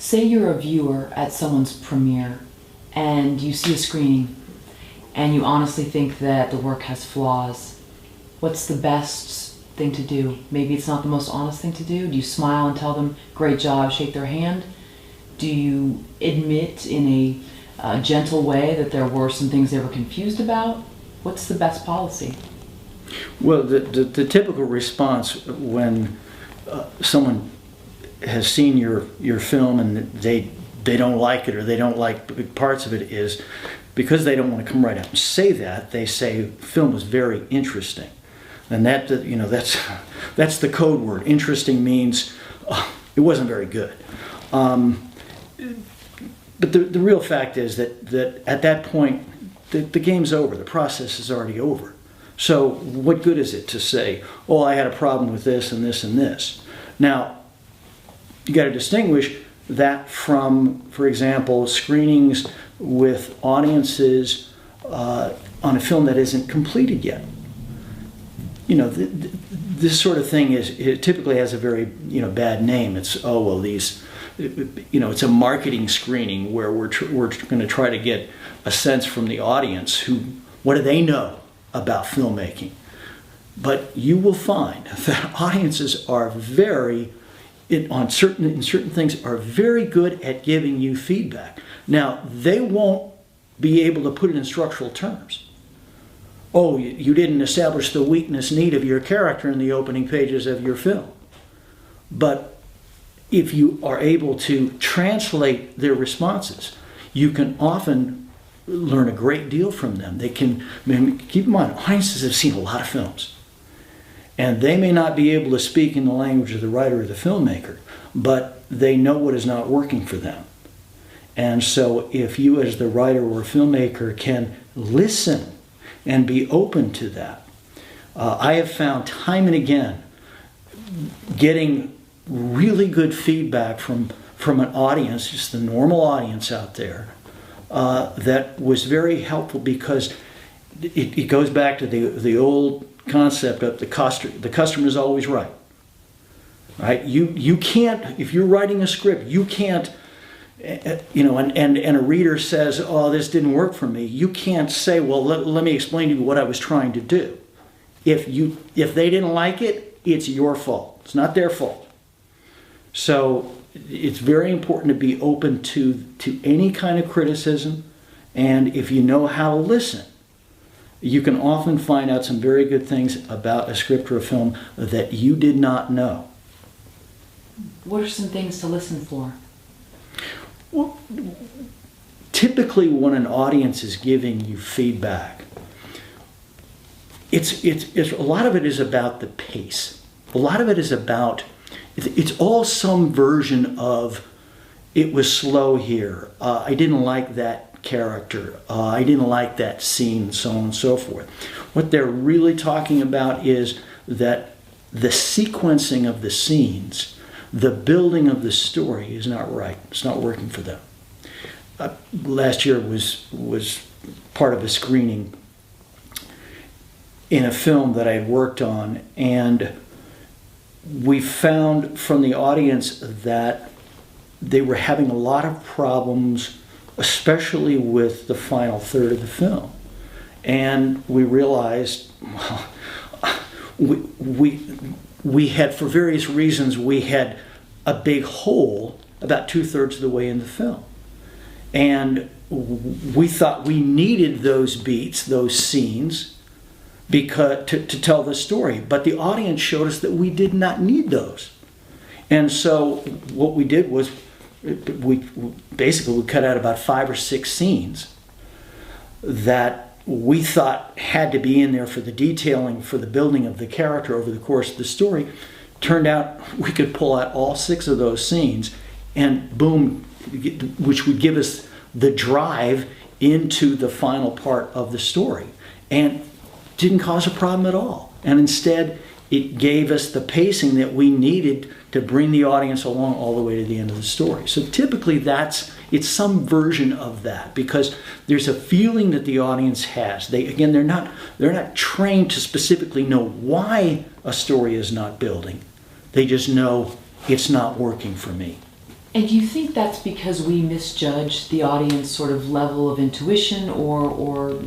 Say you're a viewer at someone's premiere and you see a screening and you honestly think that the work has flaws. What's the best thing to do? Maybe it's not the most honest thing to do. Do you smile and tell them, great job, shake their hand? Do you admit in a gentle way that there were some things they were confused about? What's the best policy? Well, the typical response when someone has seen your film and they don't like it or they don't like big parts of it is because they don't want to come right out and say that. They say film was very interesting, and that that's the code word. Interesting means it wasn't very good. But the real fact is that at that point the game's over. The process is already over. So what good is it to say, oh, I had a problem with this and this and this? Now, you got to distinguish that from, for example, screenings with audiences on a film that isn't completed yet. This sort of thing it typically has a very bad name. It's it's a marketing screening where we're going to try to get a sense from the audience what do they know about filmmaking. But you will find that audiences are in certain things are very good at giving you feedback. Now, they won't be able to put it in structural terms. Oh, you didn't establish the weakness need of your character in the opening pages of your film. But if you are able to translate their responses, you can often learn a great deal from them. Keep in mind, audiences have seen a lot of films. And they may not be able to speak in the language of the writer or the filmmaker, but they know what is not working for them. And so if you as the writer or filmmaker can listen and be open to that, I have found time and again getting really good feedback from an audience, just the normal audience out there, that was very helpful because it goes back to the old concept of the customer is always right. Right? You can't, if you're writing a script, you can't, and a reader says, oh, this didn't work for me. You can't say, well, let me explain to you what I was trying to do. If they didn't like it, it's your fault. It's not their fault. So it's very important to be open to any kind of criticism, and if you know how to listen, you can often find out some very good things about a script or a film that you did not know. What are some things to listen for? Well, typically when an audience is giving you feedback, it's a lot of it is about the pace. A lot of it is about, it's all some version of, it was slow here, I didn't like that character, I didn't like that scene, and so on and so forth. What they're really talking about is that the sequencing of the scenes, the building of the story is not right. It's not working for them. Last year was part of a screening in a film that I had worked on, and we found from the audience that they were having a lot of problems, especially with the final third of the film. And we realized, well, we had, for various reasons, we had a big hole about 2/3 of the way in the film. And we thought we needed those beats, those scenes, because to tell the story. But the audience showed us that we did not need those. And so what we did was we cut out about 5 or 6 scenes that we thought had to be in there for the detailing, for the building of the character over the course of the story. Turned out we could pull out all 6 of those scenes and boom, which would give us the drive into the final part of the story. And didn't cause a problem at all. And instead, it gave us the pacing that we needed to bring the audience along all the way to the end of the story. So typically it's some version of that, because there's a feeling that the audience has. They're not trained to specifically know why a story is not building. They just know it's not working for me. And do you think that's because we misjudge the audience sort of level of intuition or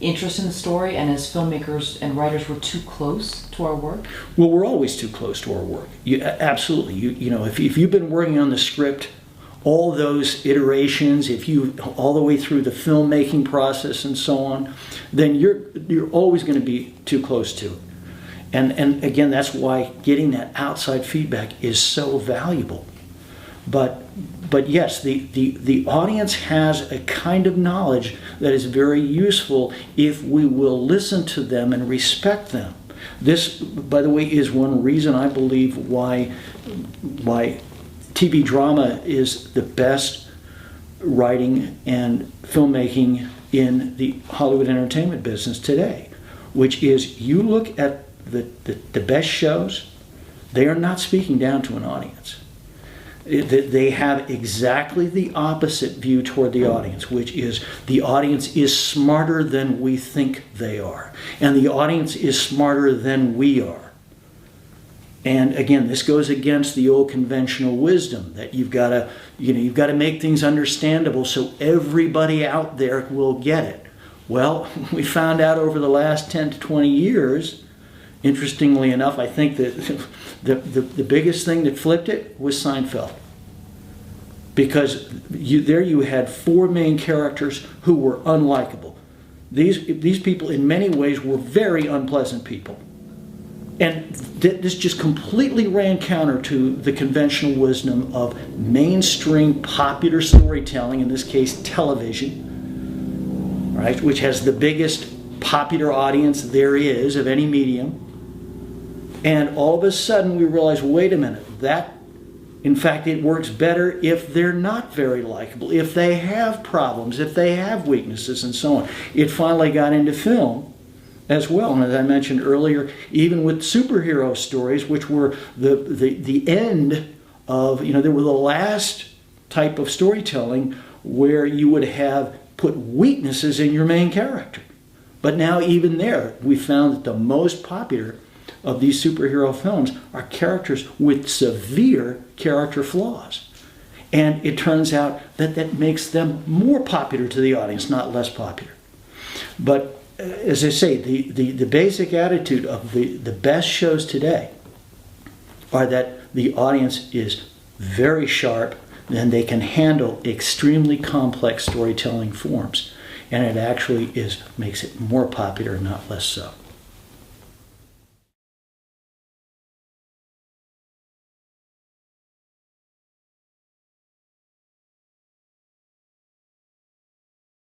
interest in the story, and as filmmakers and writers we're too close to our work? Well, we're always too close to our work. Absolutely. You know, if you've been working on the script, all those iterations, if you all the way through the filmmaking process and so on, then you're always going to be too close to it. And again, that's why getting that outside feedback is so valuable. But yes, the audience has a kind of knowledge that is very useful if we will listen to them and respect them. This, by the way, is one reason I believe why TV drama is the best writing and filmmaking in the Hollywood entertainment business today, which is you look at the best shows, they are not speaking down to an audience. They have exactly the opposite view toward the audience, which is the audience is smarter than we think they are. And the audience is smarter than we are. And again, this goes against the old conventional wisdom that you've got to make things understandable so everybody out there will get it. Well, we found out over the last 10 to 20 years, interestingly enough, I think that the biggest thing that flipped it was Seinfeld. Because there you had four main characters who were unlikable. These people in many ways were very unpleasant people. And this just completely ran counter to the conventional wisdom of mainstream popular storytelling, in this case television, right, which has the biggest popular audience there is of any medium. And all of a sudden we realize, wait a minute, in fact, it works better if they're not very likable, if they have problems, if they have weaknesses, and so on. It finally got into film as well. And as I mentioned earlier, even with superhero stories, which were the end of, they were the last type of storytelling where you would have put weaknesses in your main character. But now even there, we found that the most popular of these superhero films are characters with severe character flaws. And it turns out that makes them more popular to the audience, not less popular. But as I say, the basic attitude of the best shows today are that the audience is very sharp and they can handle extremely complex storytelling forms. And it actually makes it more popular, not less so.